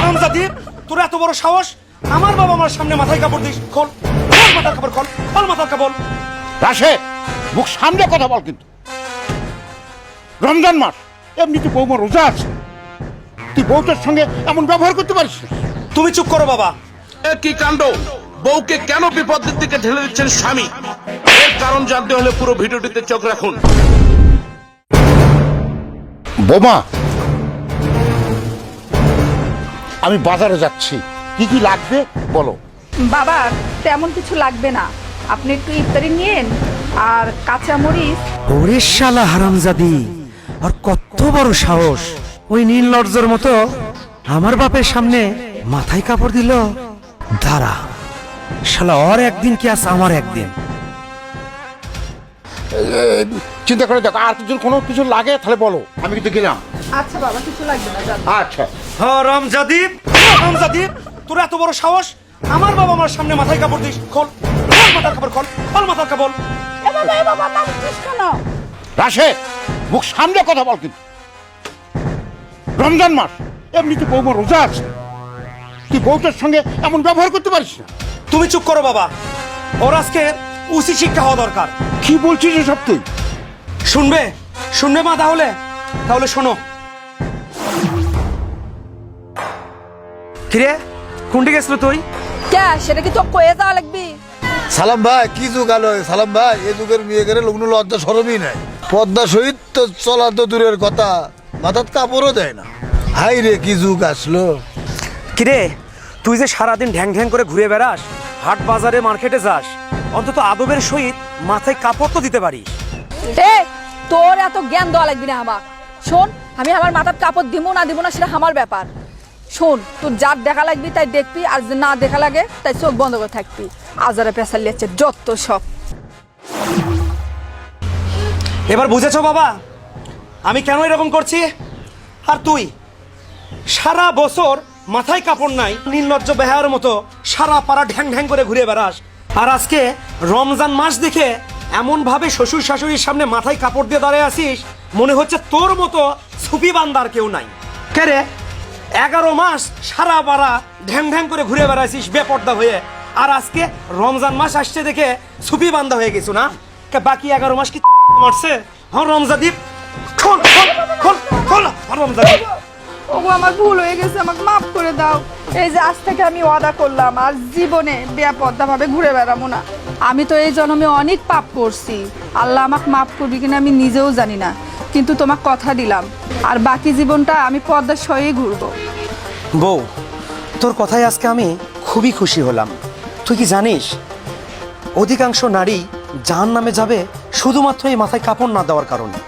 হারামজাদি, তোর এত বড় সাহস আমার বাবা আমার সামনে মাথায় কাপড় দিস? খোল খোল মাথার কাপড়, খোল খোল মাথার কাপড়। রাশেদ, মুখ সামনে কথা বল। কিন্তু রমজান মাস, এমনিতে বৌমা রোজা আছে, তুই বউটার সঙ্গে এমন ব্যবহার করতে পারিস না। তুমি চুপ করো বাবা। কি কাণ্ড! বউকে কেন বিপদের দিকে ঠেলে দিচ্ছেন স্বামী? এর কারণ জানতে হলে পুরো ভিডিওটিতে চোখ রাখুন। বোমা, আমি বাজারে যাচ্ছি, কি কি লাগবে বলো। বাবা তেমন কিছু লাগবে না, আপনি একটু ইফতারি নিয়েন আর কাঁচামরিচ। ওরে শালা হারামজাদি, আর কত বড় সাহস! ওই নীলনর্জর মতো আমার বাপের সামনে মাথায় কাপড় দিল। দাঁড়া শালা, ওর একদিন কি আছে আমার একদিন। চিন্তা করে দেখো, আর যদি কোনো কিছু লাগে তাহলে বলো, আমি কিন্তু গেলাম। আচ্ছা বাবা, কিছু লাগবে না, যান। আচ্ছা। হারামজাদি, হারামজাদি, তোর এত বড় সাহস আমার বাবা আমার সামনে মাথায় কাপড় দিস? খোল খোল মাথার কাপড়, খোল খোল মাথার কাপড়। এ বাবা মারছিস কেন? রাশেদ, মুখ সামনে কথা বল। কিন্তু রমজান মাস, এমনিতে বৌমা রোজা আছে, তুই বউটার সঙ্গে এমন ব্যবহার করতে পারিস না। তুমি চুপ করো বাবা, ওর আজকে উচিত শিক্ষা হওয়া দরকার। কি বলছিস এসব তুই? শুনবে শুনবে মা? তাহলে তাহলে শোনো। কিরে, কোনটি গেছিল তুই? কে সেটা কি তো কয়ে যাওয়া লাগবে? সালাম ভাই, কি যুগ আলো! সালাম ভাই, এই যুগের মেয়ে করে লগ্ন লজ্জা সরমই নাই। পদ্মা সহিত তো চলা তো দূরের কথা, মাথার কাপড়ও দেয় না। হাই রে, কি যুগ আসলো! কিরে, তুই যে সারাদিন ঢ্যাং ঢ্যাং করে ঘুরে বেড়াস, হাট বাজারে মার্কেটে যাস, অন্তত আদবের সহিত মাথায় কাপড় তো দিতে পারিস। এ তোর এত জ্ঞান দেওয়া লাগবে না আমার। শোন, আমি আমার মাথার কাপড় দিব না দিব না সেটা আমার ব্যাপার। শোন, তোর যার দেখা লাগবি তাই দেখবি, আর যদি না দেখা লাগে তাই চোখ বন্ধ করে থাকবি। আজারে পেশাল লিয়েছে যত সব। এবার বুঝেছো বাবা আমি কেন এরকম করছি? আর তুই সারা বছর মাথায় কাপড় নাই, নির্লজ্জ বেহায়ার মতো সারা পাড়া ঢ্যাং ঢ্যাং করে ঘুরে বেড়াস, আর আজকে রমজান মাস দেখে এমন ভাবে শ্বশুর শাশুড়ির সামনে মাথায় কাপড় দিয়ে দাঁড়িয়ে আসিস, মনে হচ্ছে তোর মতো সুফি বান্দার কেউ নাই। কে রে, 11 মাস সারা পাড়া ঢ্যাং ঢ্যাং করে ঘুরে বেড়াইছিস বেপর্দা হয়ে, আর আজকে রমজান মাস আসছে দেখে সুফি বান্দা হয়ে গেছো না? বাকি 11 মাস কি মারছে? হ্যাঁ রমজাদি, খোল খোল খোল খোল রমজাদি। ওগো আমার ভুল হয়ে গেছে, আমাকে মাফ করে দাও। এই যে আজ থেকে আমি ওয়াদা করলাম আর জীবনে বেপর্দা ভাবে ঘুরে বেড়াবো না। আমি তো এই জন্মে অনেক পাপ করছি, আল্লাহ আমাকে মাফ করবি কিনা আমি নিজেও জানি না, কিন্তু তোমাকে কথা দিলাম আর বাকি জীবনটা আমি পর্দার সহিত ঘুরবো। বউ, তোর কথায় আজকে আমি খুবই খুশি হলাম। তুই কি জানিস, অধিকাংশ নারী জাহান্নামে যাবে শুধুমাত্র এই মাথায় কাপড় না দেওয়ার কারণে।